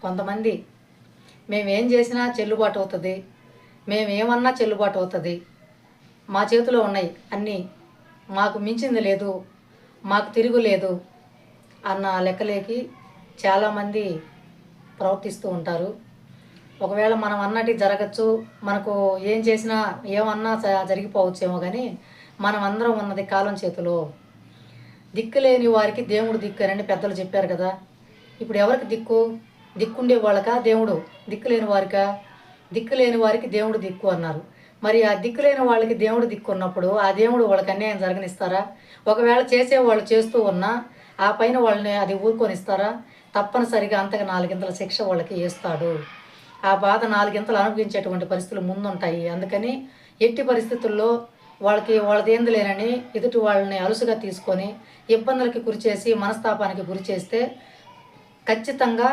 కొంతమంది మేమేం చేసినా చెల్లుబాటు అవుతుంది, మేమేమన్నా చెల్లుబాటు అవుతుంది, మా చేతిలో ఉన్నాయి అన్నీ, మాకు మించింది లేదు, మాకు తిరుగులేదు అన్న లెక్కలేకి చాలామంది ప్రవర్తిస్తూ ఉంటారు. ఒకవేళ మనం అన్నటి జరగచ్చు, మనకు ఏం చేసినా ఏమన్నా జరిగిపోవచ్చేమో, కానీ మనం అందరం ఉన్నది కాలం చేతిలో. దిక్కులేని వారికి దేవుడు దిక్కు అని పెద్దలు చెప్పారు కదా. ఇప్పుడు ఎవరికి దిక్కు? దిక్కుండే వాళ్ళకా దేవుడు? దిక్కులేని వారికా? దిక్కులేని వారికి దేవుడు దిక్కు అన్నారు. మరి ఆ దిక్కులేని వాళ్ళకి దేవుడు దిక్కు ఉన్నప్పుడు ఆ దేవుడు వాళ్ళకి అన్యాయం జరగనిస్తారా? ఒకవేళ చేసేవాళ్ళు చేస్తూ ఉన్నా ఆ పైన వాళ్ళని అది ఊరుకొనిస్తారా? తప్పనిసరిగా అంతగా నాలుగింతల శిక్ష వాళ్ళకి వేస్తాడు. ఆ బాధ నాలుగింతలు అనుభవించేటువంటి పరిస్థితులు ముందుంటాయి. అందుకని ఎట్టి పరిస్థితుల్లో వాళ్ళదేంది లేనని ఎదుటి వాళ్ళని అలుసుగా తీసుకొని ఇబ్బందులకి గురి చేసి మనస్తాపానికి గురి చేస్తే ఖచ్చితంగా